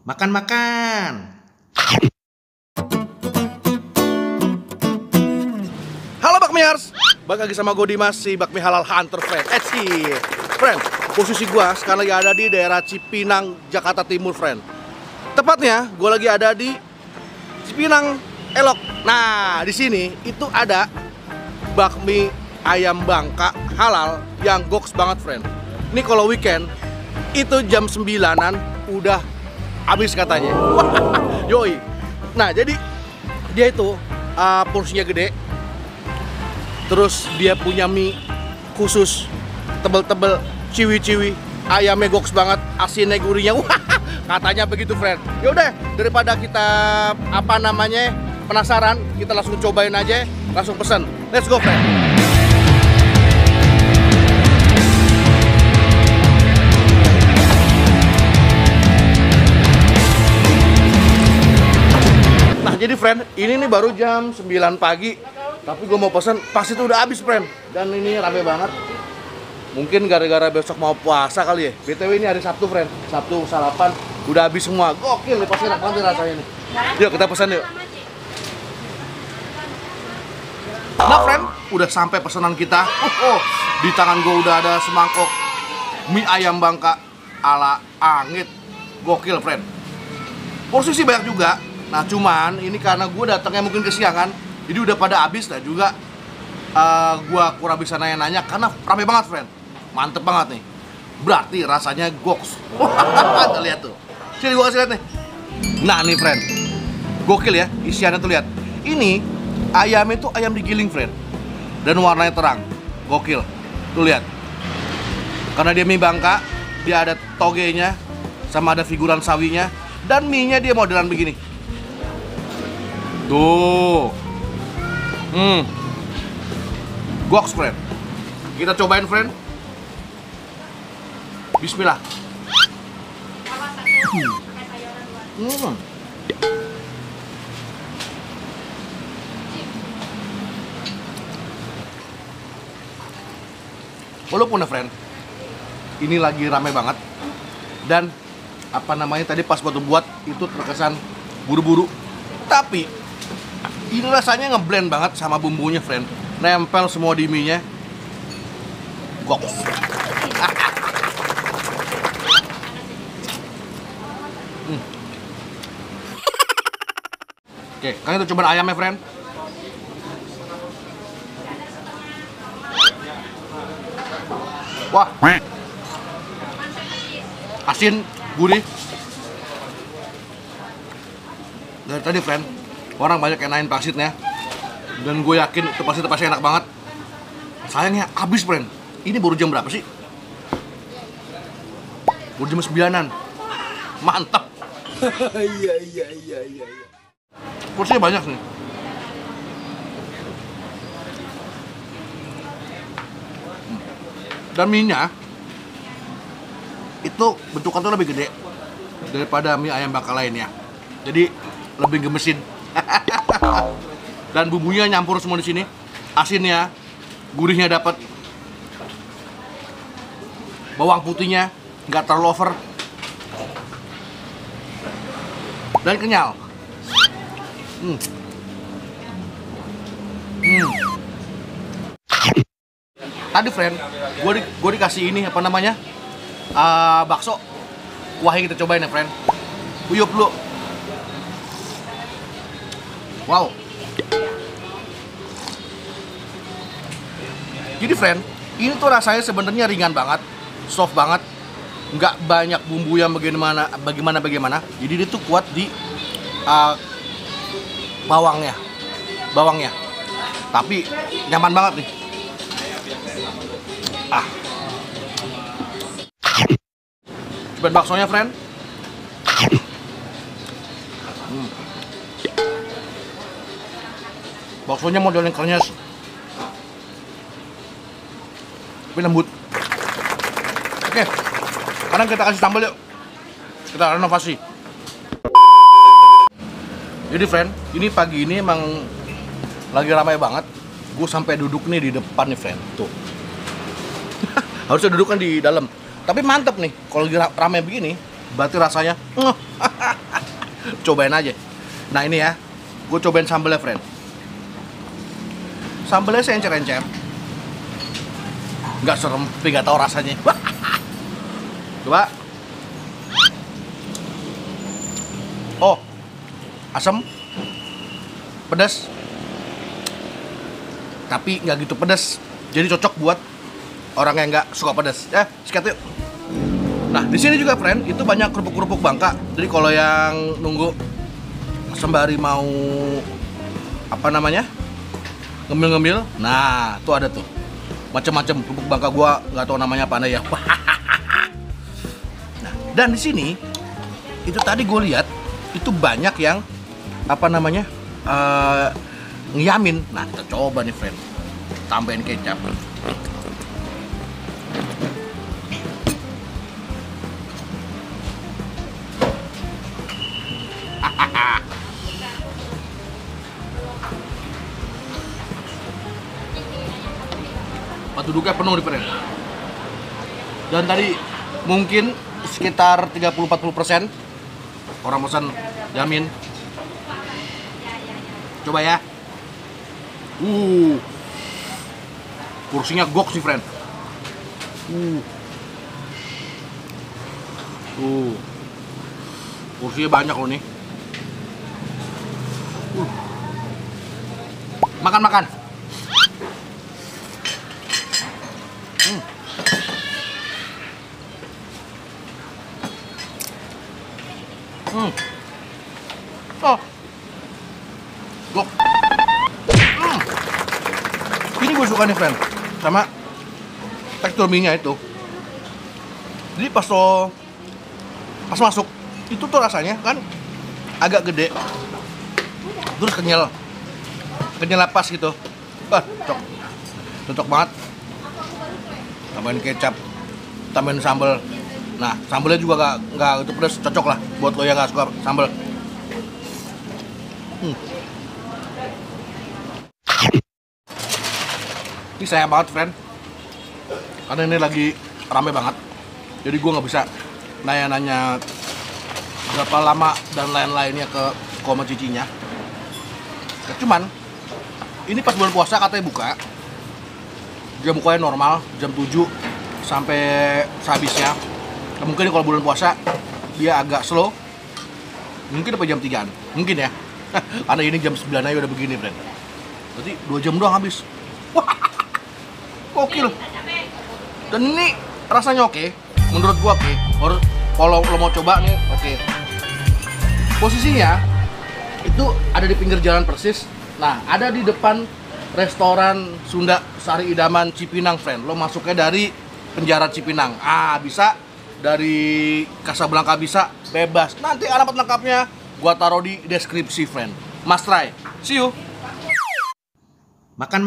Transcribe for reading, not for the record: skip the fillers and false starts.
Makan-makan. Halo Bakmiers, balik lagi sama gue Dimas, si Bakmi Halal Hunter friend. Friend, posisi gue sekarang lagi ada di daerah Cipinang, Jakarta Timur, friend. Tepatnya, gue lagi ada di Cipinang Elok. Nah, di sini itu ada bakmi ayam Bangka halal yang goks banget, friend. Ini kalau weekend itu jam 9-an udah habis katanya. Yoi. Nah, jadi dia itu porsinya gede. Terus dia punya mie khusus tebel-tebel, ciwi-ciwi. Ayamnya goks banget, asinnya gurihnya. Katanya begitu, friend. Yaudah, daripada kita penasaran, kita langsung cobain aja, langsung pesen. Let's go, friend. Nah, jadi friend, ini nih baru jam 9 pagi, tapi gue mau pesen, pas itu udah habis, friend. Dan ini rame banget. Mungkin gara-gara besok mau puasa kali ya. BTW ini hari Sabtu, friend. Sabtu sarapan udah habis semua. Gokil nih, pasti enak banget rasanya nih. Yuk kita pesan yuk. Nah, friend, udah sampai pesanan kita. Di tangan gue udah ada semangkok mie ayam Bangka ala Angit. Gokil, friend. Porsi sih banyak juga. Nah, cuman ini karena gue datangnya mungkin kesiangan, jadi udah pada habis lah juga. Gue kurang bisa nanya-nanya karena rame banget, friend. Mantep banget nih. Berarti rasanya goks. Kita lihat tuh. Sini gue kasih lihat nih. Nah nih, friend. Gokil ya isiannya tuh, lihat. Ini ayamnya tuh ayam digiling, friend. Dan warnanya terang. Gokil. Tuh lihat. Karena dia mie Bangka, dia ada togenya sama ada figuran sawinya, dan mie-nya dia modelan begini. Tuh. Goks, friend. Kita cobain, friend. Bismillah. Walaupun ya, friend, ini lagi rame banget. Dan tadi pas buat itu terkesan buru-buru. Tapi ini rasanya ngeblend banget sama bumbunya, friend. Nempel semua di mie-nya. Goks. Oke, kalian kita coba ayamnya, friend. Wah, asin, gurih. Dari tadi, friend, orang banyak yang naik pangsitnya. Dan gue yakin itu pasti enak banget. Sayangnya habis, friend. Ini baru jam berapa sih? Baru jam 9-an. Mantap. Iya. Porsinya banyak nih. Dan mie-nya itu bentukan tuh lebih gede daripada mie ayam Bangka lainnya. Jadi lebih gemesin. Dan bumbunya nyampur semua di sini. Asinnya, gurihnya dapat. Bawang putihnya nggak terlalu over. Dan kenyal. Tadi, friend, gue dikasih ini bakso. Kuahnya kita cobain ya, friend. Uyup dulu. Wow. Jadi, friend, ini tuh rasanya sebenarnya ringan banget, soft banget, nggak banyak bumbu yang bagaimana. Jadi dia tuh kuat di bawangnya. Tapi nyaman banget nih. Cobain baksonya, friend. Baksonya modelnya krenyes, tapi lembut. Oke, sekarang kita kasih sambal yuk. Kita renovasi. Jadi, friend, ini pagi ini emang lagi ramai banget. Gue sampai duduk nih di depan nih, friend. Tuh. Harusnya duduk kan di dalam. Tapi mantep nih, kalau lagi ramai begini, berarti rasanya Cobain aja. Nah ini ya, gue cobain sambelnya, friend. Sambelnya saya encer-encer, nggak serem, tapi nggak tahu rasanya. Coba. Oh, asam, pedas, tapi nggak gitu pedas. Jadi cocok buat orang yang nggak suka pedas. Sikat yuk. Nah, di sini juga, friend, itu banyak kerupuk-kerupuk Bangka. Jadi kalau yang nunggu sembari mau apa namanya, ngemil-ngemil, nah tuh ada tuh macam-macam kerupuk Bangka. Gua nggak tahu namanya apa ya. Nah, dan di sini itu tadi gue lihat itu banyak yang apa namanya ngiyamin. Nah, kita coba nih, friend, tambahin kecap. Duduknya penuh di, friend. Dan tadi mungkin sekitar 30-40% orang pesan jamin. Coba ya. Porsinya gok sih, friend. Porsinya banyak loh nih. Makan. Oh, gok. Ini gue suka nih, friend, sama tekstur mie-nya itu. Jadi pas masuk itu tuh rasanya kan agak gede, terus kenyal lapas gitu. Cocok banget. Tambahin kecap, tambahin sambal. Nah, sambalnya juga nggak itu pedas, cocok lah buat lo yang nggak suka sambal. Ini sayang banget, friend, karena ini lagi rame banget. Jadi gue nggak bisa nanya-nanya berapa lama dan lain-lainnya ke koma cicinya. Cuman ini pas bulan puasa katanya buka. Jam bukanya normal, jam 7 sampai sehabisnya. Mungkin kalau bulan puasa dia agak slow. Mungkin sampai jam 3-an. Mungkin ya. Karena ini jam 9 aja udah begini, friend. Berarti 2 jam doang habis. Wah, gokil. Dan ini rasanya oke. Menurut gua oke. Kalau lo mau coba nih, oke. Posisinya itu ada di pinggir jalan persis. Nah, ada di depan restoran Sunda Sari Idaman Cipinang, friend. Lo masuknya dari penjara Cipinang. Bisa dari Kasablanka, bisa bebas. Nanti alamat lengkapnya gua taruh di deskripsi, friend. Must try. See you. Makan.